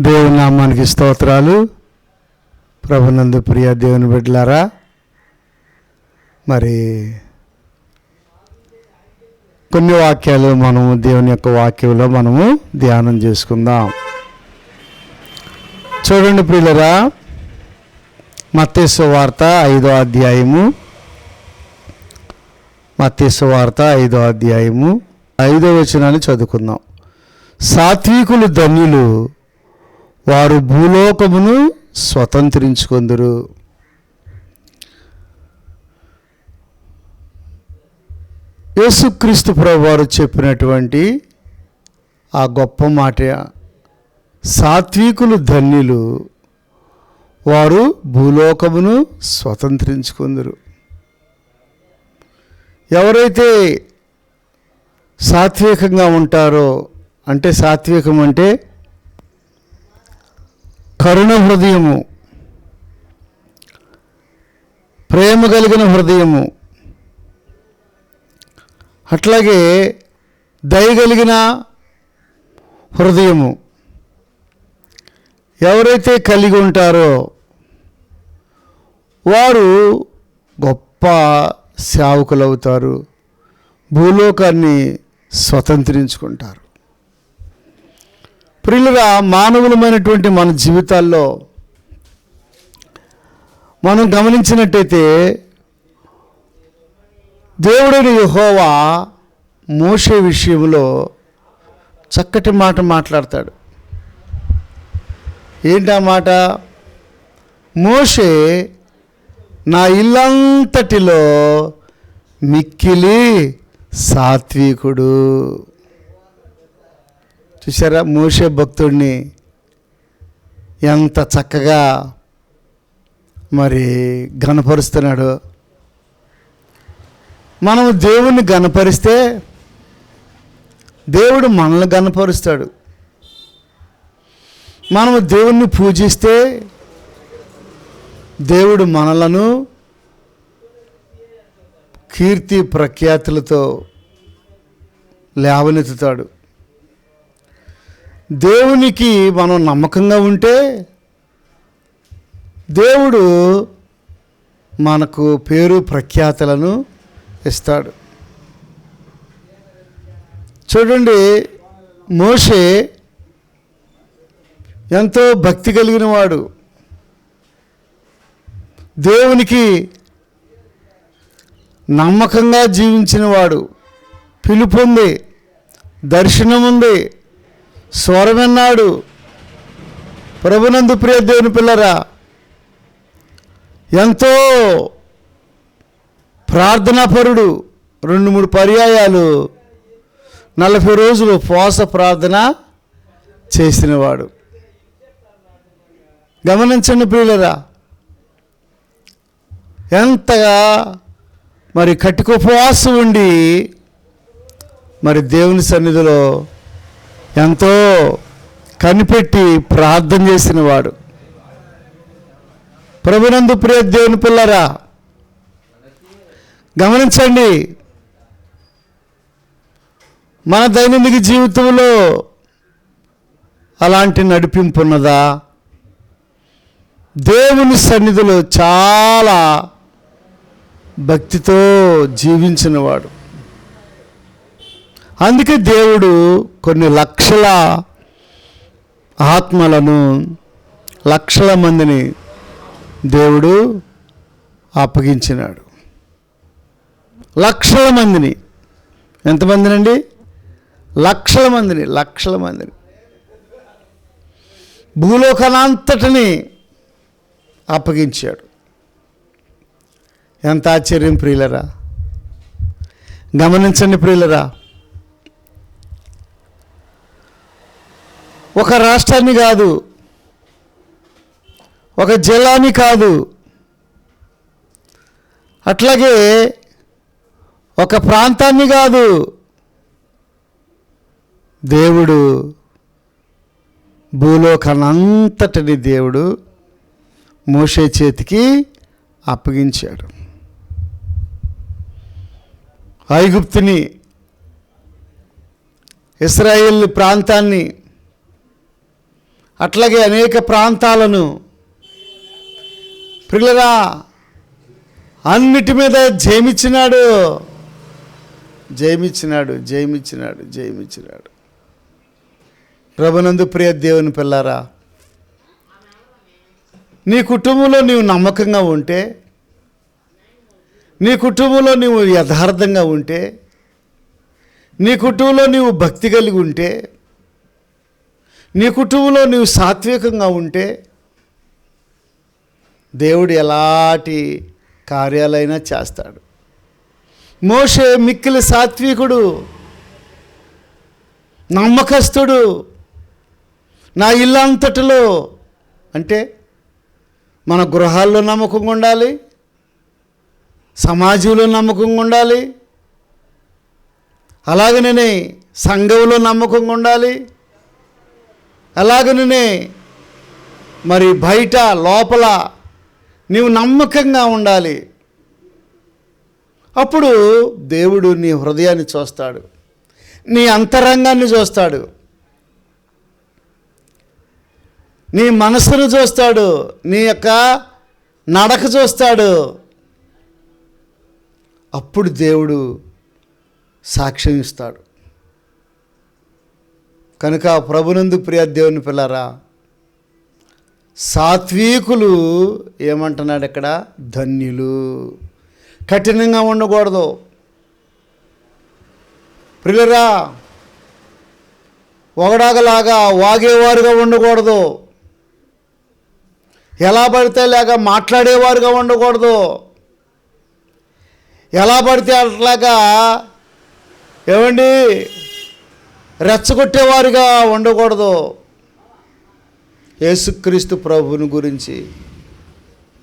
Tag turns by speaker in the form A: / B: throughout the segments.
A: దేవుని నామానికి స్తోత్రాలు. ప్రభునందు ప్రియ దేవుని బిడ్డలారా, మరి కొన్ని వాక్యాలు మనము దేవుని యొక్క వాక్యంలో మనము ధ్యానం చేసుకుందాం. చూడండి ప్రియులరా, మత్తయి సువార్త 5వ అధ్యాయము, మత్తయి సువార్త 5వ అధ్యాయము 5వ వచనాన్ని చదువుకుందాం. సాత్వికులు ధన్యులు, వారు భూలోకమును స్వతంత్రించుకొందురు. యేసుక్రీస్తు ప్రభువారు చెప్పినటువంటి ఆ గొప్ప మాట, సాత్వికులు ధన్యులు, వారు భూలోకమును స్వతంత్రించుకొందురు. ఎవరైతే సాత్వికంగా ఉంటారో, అంటే సాత్వికం అంటే కరుణ హృదయము, ప్రేమ కలిగిన హృదయము, అట్లాగే దయ కలిగిన హృదయము ఎవరైతే కలిగి ఉంటారో వారు గొప్ప సేవకులు అవుతారు, భూలోకాన్ని స్వతంత్రించుకుంటారు. ప్రియులుగా, మానవులమైనటువంటి మన జీవితాల్లో మనం గమనించినట్టయితే దేవుడైన యెహోవా మోషే విషయంలో చక్కటి మాట మాట్లాడతాడు. ఏంటి ఆ మాట? మోషే నా ఇల్లంతటిలో మిక్కిలి సాత్వికుడు. చూసారా, మోషే భక్తుడిని ఎంత చక్కగా మరి ఘనపరుస్తున్నాడు. మనము దేవుణ్ణి ఘనపరిస్తే దేవుడు మనల్ని ఘనపరుస్తాడు. మనము దేవుణ్ణి పూజిస్తే దేవుడు మనలను కీర్తి ప్రఖ్యాతులతో లేవనెత్తుతాడు. దేవునికి మనం నమ్మకంగా ఉంటే దేవుడు మనకు పేరు ప్రఖ్యాతులను ఇస్తాడు. చూడండి, మోషే ఎంతో భక్తి కలిగిన వాడు, దేవునికి నమ్మకంగా జీవించిన వాడు, పిలుపు ఉంది, దర్శనం ఉంది, స్వరం విన్నాడు. ప్రభునందు ప్రియ దేవుని పిల్లరా, ఎంతో ప్రార్థనాపరుడు. 2-3 పర్యాయాలు 40 రోజులు ఉపవాస ప్రార్థన చేసినవాడు. గమనించండి ప్రియులరా, ఎంతగా మరి కటిక ఉపవాసం ఉండి మరి దేవుని సన్నిధిలో ఎంతో కనిపెట్టి ప్రార్థన చేసినవాడు. ప్రభునందు ప్రియ దేవుని పిల్లరా, గమనించండి, మన దైనందిక జీవితంలో అలాంటి నడిపింపు ఉన్నదా? దేవుని సన్నిధిలో చాలా భక్తితో జీవించినవాడు. అందుకే దేవుడు కొన్ని లక్షల ఆత్మలను, లక్షల మందిని దేవుడు అప్పగించినాడు. లక్షల మందిని. ఎంతమందినండి? లక్షల మందిని భూలోకానంతటిని అప్పగించాడు. ఎంత ఆశ్చర్యం ప్రియులరా! గమనించండి ప్రియులరా, ఒక రాష్ట్రాన్ని కాదు, ఒక జిల్లాని కాదు, అట్లాగే ఒక ప్రాంతాన్ని కాదు, దేవుడు భూలోకానంతటిని దేవుడు మోషే చేతికి అప్పగించాడు. ఐగుప్తుని, ఇశ్రాయేల్ ప్రాంతాన్ని, అట్లాగే అనేక ప్రాంతాలను ప్రియులరా అన్నిటి మీద జయమిచ్చినాడు. ప్రభునందు ప్రియ దేవుని పిల్లారా, నీ కుటుంబంలో నీవు నమ్మకంగా ఉంటే, నీ కుటుంబంలో నీవు యథార్థంగా ఉంటే, నీ కుటుంబంలో నీవు భక్తి కలిగి ఉంటే, నీ కుటుంబంలో నీవు సాత్వికంగా ఉంటే, దేవుడు ఎలాంటి కార్యాలైనా చేస్తాడు. మోషే మిక్కిలి సాత్వికుడు, నమ్మకస్తుడు. నా ఇల్లంతటిలో అంటే మన గృహాల్లో నమ్మకంగా ఉండాలి, సమాజంలో నమ్మకంగా ఉండాలి, అలాగనే సంఘంలో నమ్మకంగా ఉండాలి, అలాగనే మరి బయట లోపల నీవు నమ్మకంగా ఉండాలి. అప్పుడు దేవుడు నీ హృదయాన్ని చూస్తాడు, నీ అంతరంగాన్ని చూస్తాడు, నీ మనసును చూస్తాడు, నీ యొక్క నడక చూస్తాడు. అప్పుడు దేవుడు సాక్ష్యం ఇస్తాడు. కనుక ప్రభునందు ప్రియ దేవుని పిల్లారా, సాత్వికులు ఏమంటున్నాడు ఇక్కడ? ధన్యులు. కఠినంగా ఉండకూడదు ప్రియులరా, ఒకడాగలాగా వాగేవారుగా ఉండకూడదు, ఎలా పడితే లేక మాట్లాడేవారుగా ఉండకూడదు, ఎలా పడితే అట్లాగా ఏమండి రెచ్చగొట్టేవారుగా ఉండకూడదు. యేసుక్రీస్తు ప్రభువుని గురించి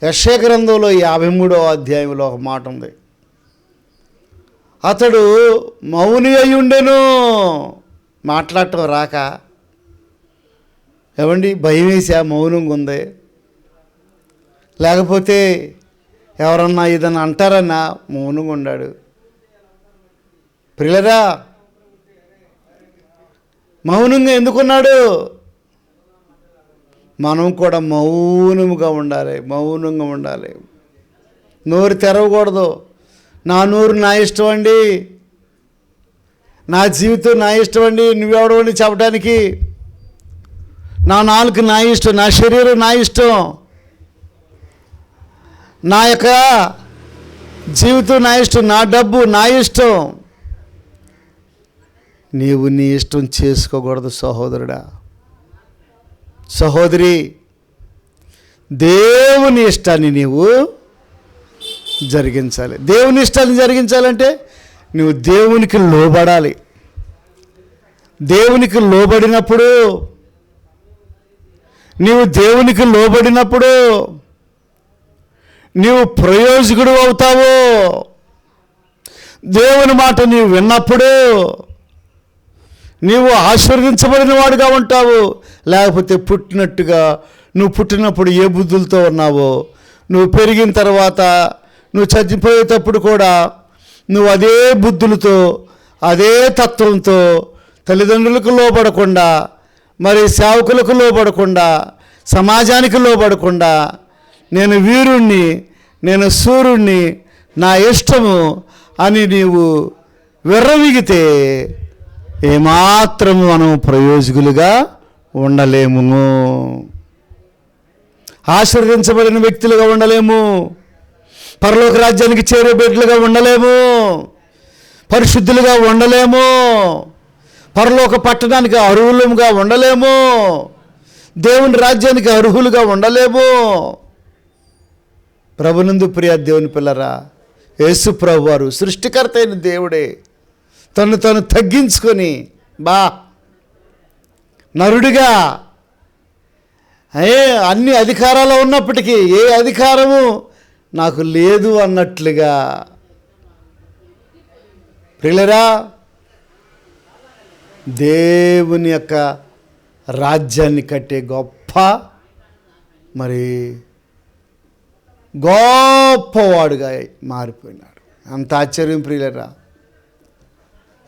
A: యెషయా గ్రంథంలో 53వ అధ్యాయంలో ఒక మాట ఉంది. అతడు మౌని అయి ఉండెను, మాట్లాడటం రాక, ఏమండి భయం వేసా మౌనంగా ఉంది, లేకపోతే ఎవరన్నా ఏదన్నా అంటారన్నా మౌనంగా ఉన్నాడు. ప్రియులరా, మౌనంగా ఎందుకున్నాడు? మనం కూడా మౌనంగా ఉండాలి. నోరు తెరవకూడదు. నా నోరు నా ఇష్టం అండి, నా జీవితం నా ఇష్టం అండి, నువ్వెవడవని చెప్పడానికి. నా నాలుక నా ఇష్టం, నా శరీరం నా ఇష్టం, నా యొక్క జీవితం నా ఇష్టం, నా డబ్బు నా ఇష్టం. నీవు నీ ఇష్టం చేసుకోకూడదు సహోదరుడా, సహోదరి. దేవుని ఇష్టాన్ని నీవు జరిగించాలి. దేవుని ఇష్టాన్ని జరిగించాలంటే నువ్వు దేవునికి లోబడాలి. దేవునికి లోబడినప్పుడు, నీవు దేవునికి లోబడినప్పుడు నీవు ప్రయోజకుడు అవుతావు. దేవుని మాట నీవు విన్నప్పుడు నీవు ఆశీర్వదించబడిన వాడుగా ఉంటావు. లేకపోతే నువ్వు పుట్టినప్పుడు ఏ బుద్ధులతో ఉన్నావో, నువ్వు పెరిగిన తర్వాత నువ్వు చచ్చిపోయేటప్పుడు కూడా నువ్వు అదే బుద్ధులతో, అదే తత్వంతో, తల్లిదండ్రులకు లోబడకుండా, మరి సేవకులకు లోబడకుండా, సమాజానికి లోబడకుండా, నేను వీరుణ్ణి, నేను సూర్యుణ్ణి, నా ఇష్టము అని నీవు విర్రవీగితే ఏమాత్రము మనం ప్రయోజకులుగా ఉండలేము, ఆశీర్వదించబడిన వ్యక్తులుగా ఉండలేము, పరలోక రాజ్యానికి చేరే బిడ్డలుగా ఉండలేము, పరిశుద్ధులుగా ఉండలేము, పరలోక పట్టణానికి అర్హులుగా ఉండలేము, దేవుని రాజ్యానికి అర్హులుగా ఉండలేము. ప్రభునందు ప్రియ దేవుని పిల్లరా, యేసు ప్రభు వారు సృష్టికర్త అయిన దేవుడే తను తగ్గించుకొని నరుడిగా అన్ని అధికారాలు ఉన్నప్పటికీ ఏ అధికారము నాకు లేదు అన్నట్లుగా, ప్రియులరా, దేవుని యొక్క రాజ్యాన్ని కట్టే గొప్పవాడుగా మారిపోయినాడు. అంత ఆశ్చర్యం ప్రియులరా.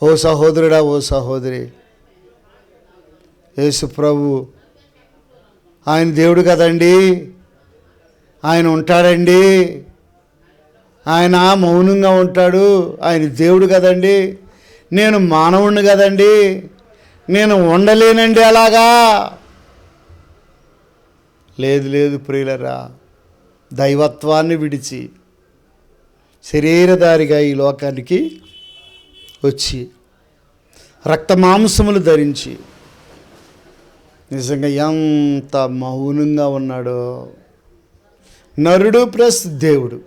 A: ఓ సహోదరుడా, ఓ సహోదరి, యేసు ప్రభు ఆయన దేవుడు కదండి, ఆయన ఉంటాడండి, ఆయన మౌనంగా ఉంటాడు, ఆయన దేవుడు కదండి, నేను మానవుణ్ణి కదండి, నేను ఉండలేనండి అలాగా. లేదు లేదు ప్రియులరా, దైవత్వాన్ని విడిచి శరీరధారిగా ఈ లోకానికి వచ్చి రక్త మాంసములు ధరించి నిజంగా ఎంత మౌనంగా ఉన్నాడో. నరుడు ప్లస్ దేవుడు,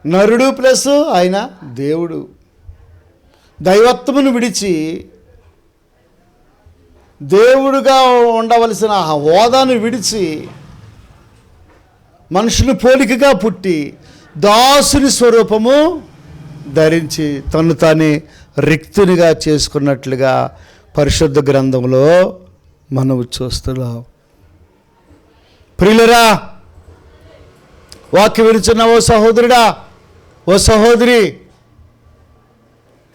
A: నరుడు ప్లస్ ఆయన దేవుడు. దైవత్వమును విడిచి దేవుడుగా ఉండవలసిన హోదాను విడిచి మనుషుని పోలికగా పుట్టి దాసుని స్వరూపము ధరించి తను తానే రిక్తునిగా చేసుకున్నట్లుగా పరిశుద్ధ గ్రంథంలో మనం చూస్తున్నాం. ప్రియులరా, వాక్యం వినుచున్న ఓ సహోదరుడా, ఓ సహోదరి,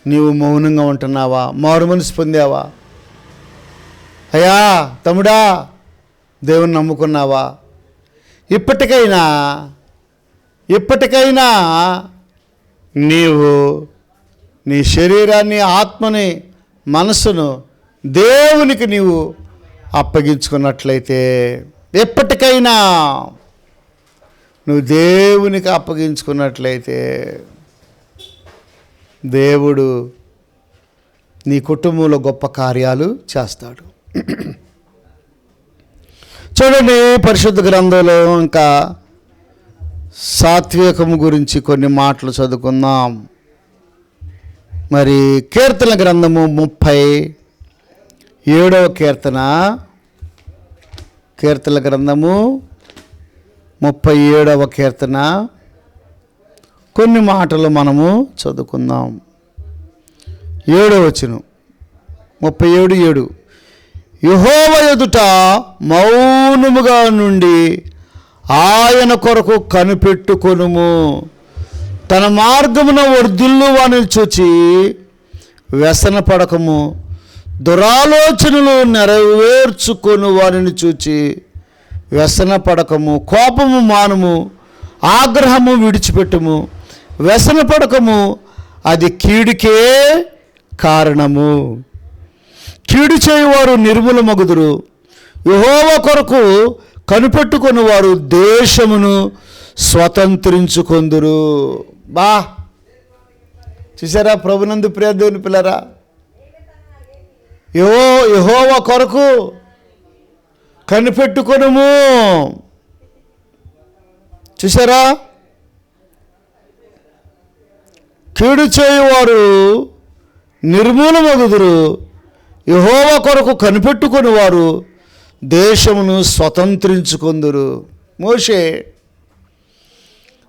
A: నీవు మౌనంగా ఉంటున్నావా? మారు మనసు పొందావా? అయ్యా తమ్ముడా, దేవుని నమ్ముకున్నావా? ఇప్పటికైనా నీవు నీ శరీరాన్ని, ఆత్మని, మనసును దేవునికి నీవు అప్పగించుకున్నట్లయితే, ఎప్పటికైనా నువ్వు దేవునికి అప్పగించుకున్నట్లయితే దేవుడు నీ కుటుంబంలో గొప్ప కార్యాలు చేస్తాడు. చూడండి, పరిశుద్ధ గ్రంథంలో ఇంకా సాత్వికము గురించి కొన్ని మాటలు చదువుకుందాం. మరి కీర్తన గ్రంథము 37వ కీర్తన గ్రంథము 37వ కీర్తన కొన్ని మాటలు మనము చదువుకుందాం. 7వ వచనం, 37:7. యెహోవా ఎదుట మౌనముగా నుండి ఆయన కొరకు కనిపెట్టుకొనుము. తన మార్గమున వర్ధిల్లు వానిని చూచి వ్యసన పడకము. దురాలోచనలు నెరవేర్చుకొని వారిని చూచి వ్యసన పడకము. కోపము మానుము, ఆగ్రహము విడిచిపెట్టుము. వ్యసన పడకము, అది కీడుకే కారణము. కీడు చేయువారు నిర్మూలమగుదురు. యెహోవా కొరకు కనిపెట్టుకొని వారు దేశమును స్వతంత్రించుకొందురు. బా, చూసారా ప్రభునందు ప్రియ దేవుని పిల్లరా, యెహోవా కొరకు కనిపెట్టుకొనుము. చూసారా, కీడు చేయువారు నిర్మూలమగుదురు. యెహోవా కొరకు కనిపెట్టుకొని వారు దేశమును స్వతంత్రించుకొందురు. మోషే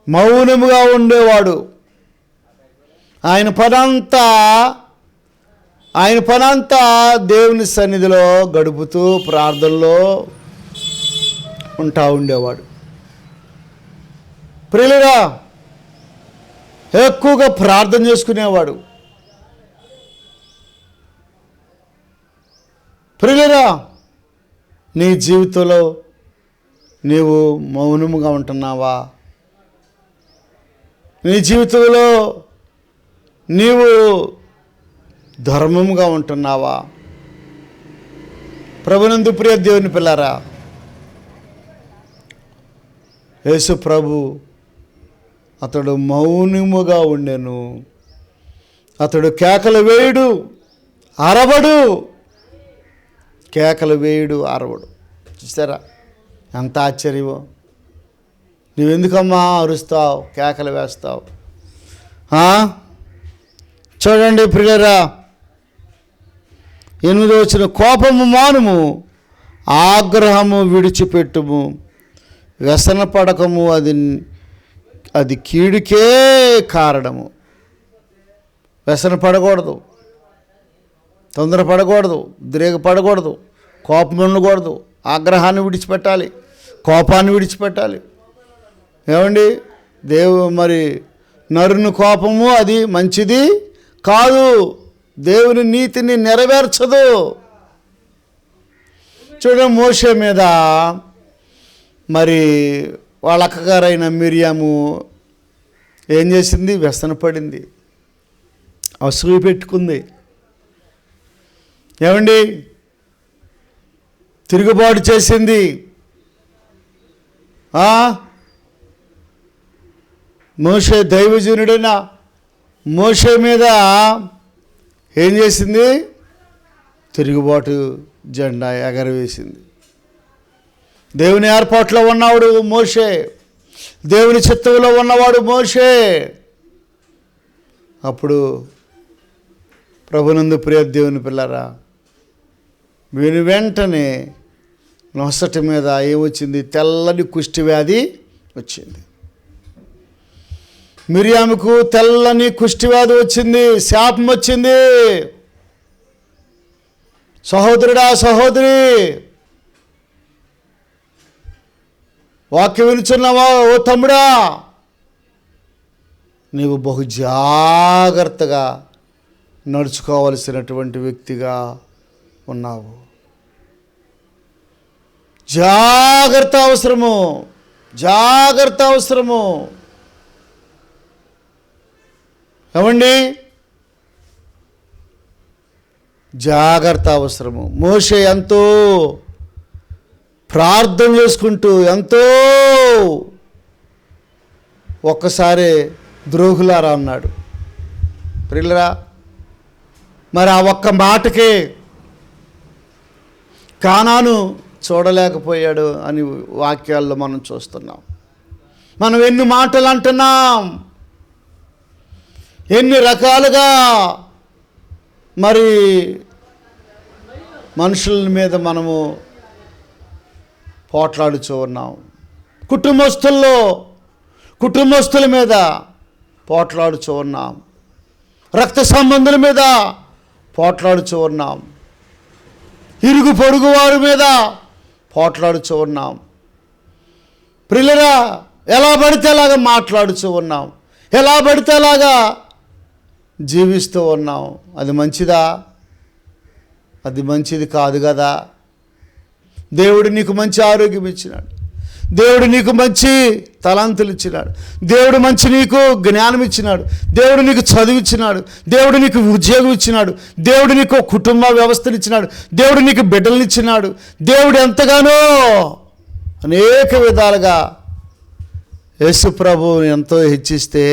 A: మౌనముగా ఉండేవాడు. ఆయన పనంతా దేవుని సన్నిధిలో గడుపుతూ ప్రార్థనలో ఉండేవాడు. ప్రియులరా, ఎక్కువగా ప్రార్థన చేసుకునేవాడు. ప్రియులరా, నీ జీవితంలో నీవు మౌనముగా ఉంటున్నావా? నీ జీవితంలో నీవు ధర్మముగా ఉంటున్నావా? ప్రభునందు ప్రియ దేవుని పిల్లారా, యేసు ప్రభు అతడు మౌనముగా ఉండెను. అతడు కేకలు వేయుడు, అరవడు. కేకలు వేయుడు, అరవడు. చూసారా ఎంత ఆశ్చర్యమో. నువ్వెందుకమ్మా అరుస్తావు, కేకలు వేస్తావు? చూడండి ప్రియులరా, 8వ వచనం, కోపము మానుము, ఆగ్రహము విడిచిపెట్టుము. వ్యసన పడకము, అది కీడుకే కారణము. వ్యసన పడకూడదు, తొందరపడకూడదు, ఉద్రేకపడకూడదు, కోపం ఉండకూడదు. ఆగ్రహాన్ని విడిచిపెట్టాలి, కోపాన్ని విడిచిపెట్టాలి. ఏమండి, మరి నరుని కోపము అది మంచిది కాదు, దేవుని నీతిని నెరవేర్చదు. చూడండి, మోషే మీద మరి వాళ్ళ అక్కగారైన మిరియాము ఏం చేసింది? వ్యసన పడింది, అసూయ పెట్టుకుంది. ఏమండి? తిరుగుబాటు చేసింది. మోషే దైవజనుడైన మోషే మీద ఏం చేసింది? తిరుగుబాటు జెండా ఎగరవేసింది. దేవుని ఏర్పాట్లో ఉన్నవాడు మోషే, దేవుని చిత్తంలో ఉన్నవాడు మోషే. అప్పుడు ప్రభునందు ప్రియ దేవుని పిల్లరా, వీని వెంటనే నొసటి మీద ఏమొచ్చింది? తెల్లని కుష్టి వ్యాధి వచ్చింది. మిరియాముకు తెల్లని కుష్టి వ్యాధి వచ్చింది, శాపం వచ్చింది. సహోదరుడా, సహోదరి, వాక్యం వినుచున్నావా? ఓ తమ్ముడా, నీవు బహు జాగ్రత్తగా నడుచుకోవలసినటువంటి వ్యక్తిగా ఉన్నావు. జాగ్రత్త అవసరము, జాగ్రత్త అవసరము. ఏమండి? జాగ్రత్త అవసరము. మోషే ఎంతో ప్రార్థన చేసుకుంటూ ఎంతో ఒక్కసారి ద్రోహులారా అన్నాడు. ప్రియులరా, మరి ఆ ఒక్క మాటకే కానాను చూడలేకపోయాడు అని వాక్యాల్లో మనం చూస్తున్నాం. మనం ఎన్ని మాటలు అంటున్నాం, ఎన్ని రకాలుగా మరి మనుషుల మీద మనము పోట్లాడుచూ ఉన్నాం. కుటుంబస్తుల మీద పోట్లాడుచూ ఉన్నాం. రక్త సంబంధుల మీద పోట్లాడుచూ ఉన్నాం. ఇరుగు పొరుగు వారి మీద పోట్లాడుచూ ఉన్నాం. ప్రియులరా, ఎలా పడితే అలాగా మాట్లాడుచూ ఉన్నాం, ఎలా పడితే అలాగా జీవిస్తూ ఉన్నాం. అది మంచిదా? అది మంచిది కాదు కదా. దేవుడు నీకు మంచి ఆరోగ్యం ఇచ్చినాడు, దేవుడు నీకు మంచి తలాంతులు ఇచ్చినాడు, దేవుడు మంచి నీకు జ్ఞానం ఇచ్చినాడు, దేవుడు నీకు చదువు ఇచ్చినాడు, దేవుడు నీకు ఉద్యోగం ఇచ్చినాడు, దేవుడు నీకు కుటుంబ వ్యవస్థను ఇచ్చినాడు, దేవుడు నీకు బిడ్డలను ఇచ్చినాడు. దేవుడు ఎంతగానో అనేక విధాలుగా యేసు ప్రభువుని ఎంతో హెచ్చిస్తే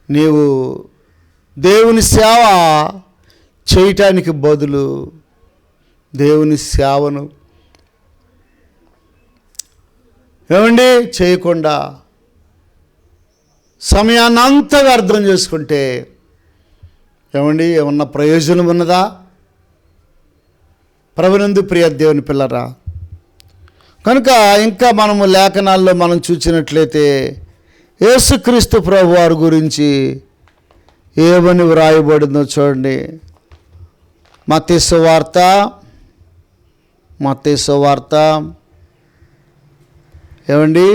A: నీవు దేవుని సేవ చేయటానికి బదులు దేవుని సేవను ఏమండి చేయకుండా సమయాన్ని అంతా వ్యర్థం చేసుకుంటే ఏమండి ఏమన్నా ప్రయోజనం ఉన్నదా? ప్రభునందు ప్రియ దేవుని పిల్లరా, కనుక ఇంకా మనము లేఖనాల్లో మనం చూసినట్లయితే యేసుక్రీస్తు ప్రభు వారి గురించి ఏమని వ్రాయబడిందో చూడండి. మత్తయి సువార్త ఏమండి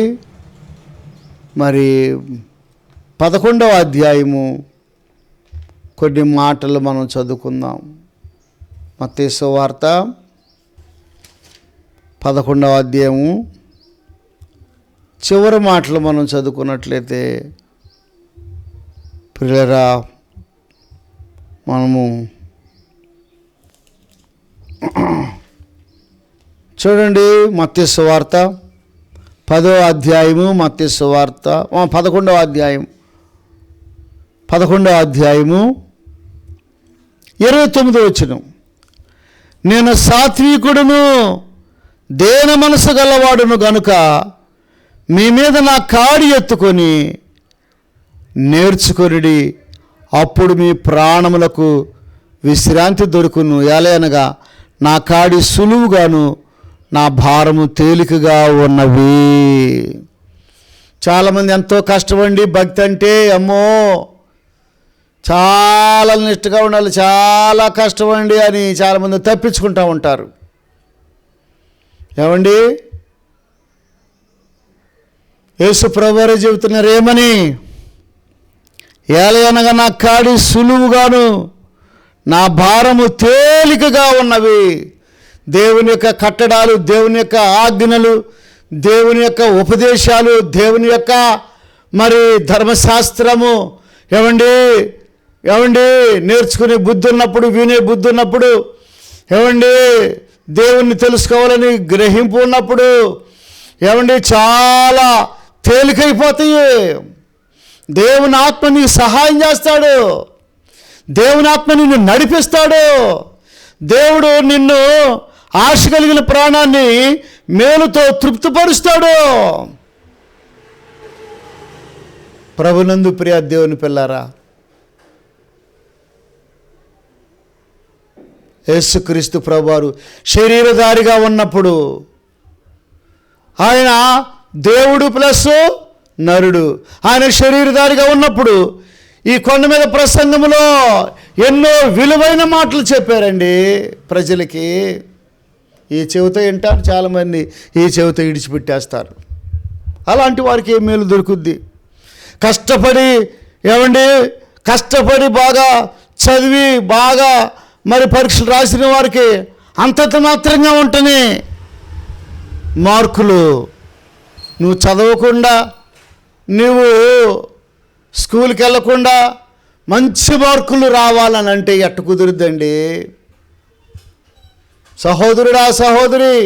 A: మరి 11వ అధ్యాయము కొన్ని మాటలు మనం చదువుకుందాం. మత్తయి సువార్త 11వ అధ్యాయము చివరి మాటలు మనం చదువుకున్నట్లయితే ప్రియులారా, మనము చూడండి మత్తయి సువార్త 10వ అధ్యాయము, మత్తయి సువార్త 11వ అధ్యాయం 29వ వచనం. నేను సాత్వికుడును దేన మనసు గలవాడును గనుక మీ మీద నా కాడి ఎత్తుకొని నేర్చుకొనిడి, అప్పుడు మీ ప్రాణములకు విశ్రాంతి దొరుకును. ఎలయనగా నా కాడి సులువుగాను నా భారము తేలికగా ఉన్నవి. చాలామంది ఎంతో కష్టపడి భక్తి అంటే అమ్మో చాలా నిష్ఠగా ఉండాలి, చాలా కష్టపడి అని చాలామంది తప్పించుకుంటూ ఉంటారు. ఏమండి? యేసు ప్రభువారే చెబుతున్నారు ఏమని? ఏలయనగా నా కాడి సులువుగాను నా భారము తేలికగా ఉన్నవి. దేవుని యొక్క కట్టడాలు, దేవుని యొక్క ఆజ్ఞలు, దేవుని యొక్క ఉపదేశాలు, దేవుని యొక్క మరి ధర్మశాస్త్రము ఏమండి నేర్చుకునే బుద్ధి ఉన్నప్పుడు, వినే బుద్ధి ఉన్నప్పుడు, దేవుణ్ణి తెలుసుకోవాలని గ్రహింపు ఉన్నప్పుడు చాలా తేలికైపోతాయి. దేవుని ఆత్మ నీకు సహాయం చేస్తాడు, దేవుని ఆత్మ నిన్ను నడిపిస్తాడు. దేవుడు నిన్ను ఆశ కలిగిన ప్రాణాన్ని మేలుతో తృప్తిపరుస్తాడు. ప్రభునందు ప్రియ దేవుని పిల్లారా, యేసుక్రీస్తు ప్రభువారు శరీరధారిగా ఉన్నప్పుడు ఆయన దేవుడు ప్లస్ నరుడు. ఆయన శరీరధారిగా ఉన్నప్పుడు ఈ కొండ మీద ప్రసంగంలో ఎన్నో విలువైన మాటలు చెప్పారండి ప్రజలకి. ఈ చెవితో వింటారు చాలామంది, ఈ చెవితో ఇడిచిపెట్టేస్తారు. అలాంటి వారికి ఏం మేలు దొరుకుద్ది? కష్టపడి బాగా చదివి బాగా మరి పరీక్షలు రాసిన వారికి అంతంత మాత్రంగా ఉంటేనే మార్కులు. నువ్వు చదవకుండా, నువ్వు స్కూల్కి వెళ్ళకుండా మంచి మార్కులు రావాలని అంటే ఎట్ట కుదురుద్దండి? సహోదరుడా, సహోదరి,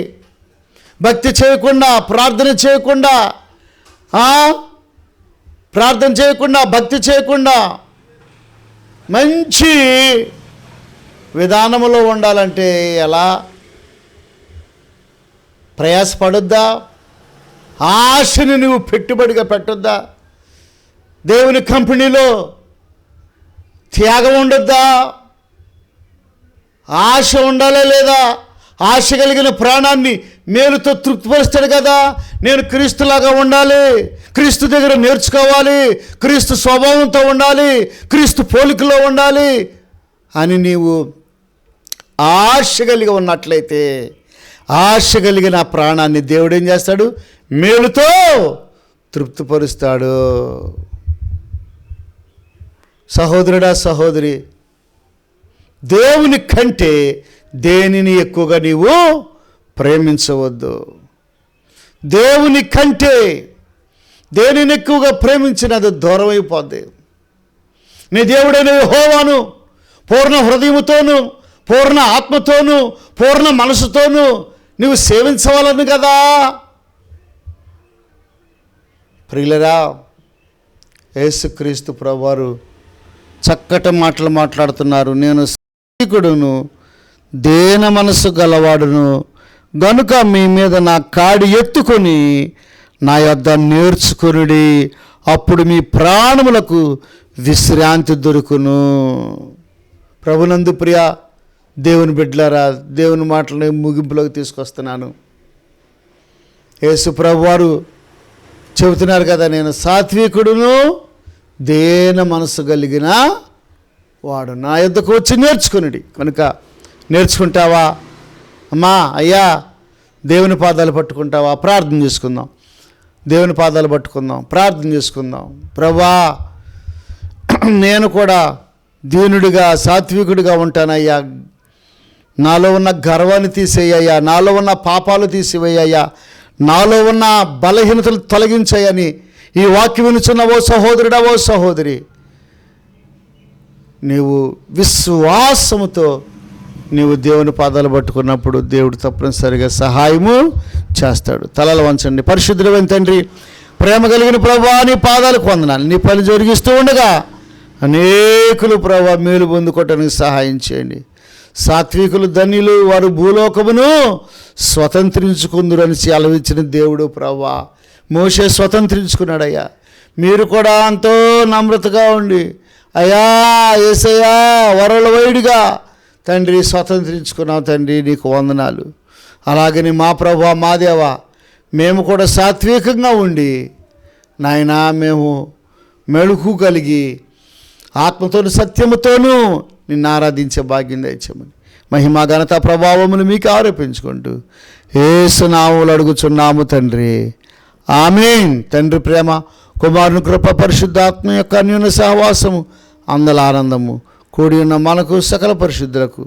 A: భక్తి చేయకుండా, ప్రార్థన చేయకుండా, భక్తి చేయకుండా మంచి విధానంలో ఉండాలంటే ఎలా? ప్రయాసపడొద్దా? ఆశని నువ్వు పెట్టుబడిగా పెట్టొద్దా? దేవుని కంపెనీలో త్యాగం ఉండొద్దా? ఆశ ఉండాలా లేదా? ఆశ కలిగిన ప్రాణాన్ని మేలుతో తృప్తిపరుస్తాడు కదా. నేను క్రీస్తులాగా ఉండాలి, క్రీస్తు దగ్గర నేర్చుకోవాలి, క్రీస్తు స్వభావంతో ఉండాలి, క్రీస్తు పోలికలో ఉండాలి అని నీవు ఆశ కలిగి ఉన్నట్లయితే, ఆశ కలిగిన ప్రాణాన్ని దేవుడు ఏం చేస్తాడు? మేలుతో తృప్తిపరుస్తాడు. సహోదరుడా, సహోదరి, దేవుని కంటే దేనిని ఎక్కువగా నీవు ప్రేమించవద్దు. దేవుని కంటే దేనిని ఎక్కువగా ప్రేమించినది దూరం అయిపోద్ది. నీ దేవుడైన యెహోవాను పూర్ణ హృదయముతోనూ, పూర్ణ ఆత్మతోనూ, పూర్ణ మనసుతోనూ నువ్వు సేవించవాలని కదా. ప్రియులరా, యేసుక్రీస్తు ప్రభువారు చక్కటి మాటలు మాట్లాడుతున్నారు. నేను సాత్వికుడును, దేన మనసు గలవాడును గనుక మీ మీద నా కాడి ఎత్తుకొని నా యొద్ద నేర్చుకొనుడి, అప్పుడు మీ ప్రాణములకు విశ్రాంతి దొరుకును. ప్రభునందు ప్రియ దేవుని బిడ్డలారా, దేవుని మాటలను ముగింపులోకి తీసుకొస్తున్నాను. యేసు ప్రభువారు చెబుతున్నారు కదా, నేను సాత్వికుడును, దేన మనసు కలిగిన వాడు, నా యొద్దకు వచ్చి నేర్చుకునుడి. కనుక నేర్చుకుంటావా? అమ్మా, అయ్యా, దేవుని పాదాలు పట్టుకుంటావా? ప్రార్థన చేసుకుందాం. దేవుని పాదాలు పట్టుకుందాం, ప్రార్థన చేసుకుందాం. ప్రభువా, నేను కూడా దీనుడిగా, సాత్వికుడిగా ఉంటానయ్యా. నాలో ఉన్న గర్వాన్ని తీసేయ్యా, నాలో ఉన్న పాపాలు తీసివేయ్యా, నాలో ఉన్న బలహీనతలు తొలగించాయని ఈ వాక్యం వినుచున్న ఓ సహోదరుడా, ఓ సహోదరి, నీవు విశ్వాసముతో నీవు దేవుని పాదాలు పట్టుకున్నప్పుడు దేవుడు తప్పనిసరిగా సహాయము చేస్తాడు. తలలు వంచండి. పరిశుద్ధుడైన తండ్రి, ప్రేమ కలిగిన ప్రభువా, నీ పాదాలకు వందనాలు. నీ పని జరిగిస్తూ ఉండగా అనేకులు ప్రభువా మేలు పొందుకోవటానికి సహాయం చేయండి. సాత్వికులు ధన్యులు, వారు భూలోకమును స్వతంత్రించుకుందురని సెలవిచ్చిన దేవుడు ప్రభువా. మోషే స్వతంత్రించుకున్నాడయ్యా. మీరు కూడా ఎంతో నమ్రతగా ఉండి, అయ్యా యేసయ్యా వరల వైడిగా తండ్రి స్వతంత్రించుకున్నావు తండ్రి, నీకు వందనాలు. అలాగని మా ప్రభువా, మా దేవా, మేము కూడా సాత్వికంగా ఉండి నాయనా, మేము మెళుకు కలిగి ఆత్మతోను సత్యముతోనూ నిన్ను ఆరాధించే భాగ్యం దయచేయమని మహిమా ఘనత ప్రభావములు మీకు ఆరోపించుకుంటూ యేసు నామములో అడుగుచున్నాము తండ్రి, ఆమేన్. తండ్రి ప్రేమ, కుమారుని కృప, పరిశుద్ధాత్మ యొక్క అన్యోన్య సహవాసము, అందల ఆనందము కూడి ఉన్న మనకు సకల పరిశుద్ధులకు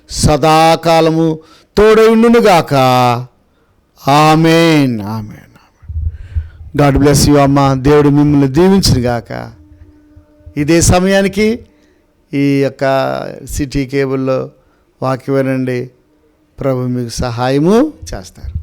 A: సదాకాలము తోడైండునుగాక. ఆమేన్, ఆమేన్. గాడ్ బ్లెస్ యు అమ్మ. దేవుడు మిమ్మల్ని దీవించునుగాక. ఇదే సమయానికి ఈ యొక్క సిటీ కేబుల్లో వాక్యం వినండి. ప్రభు మీకు సహాయము చేస్తారు.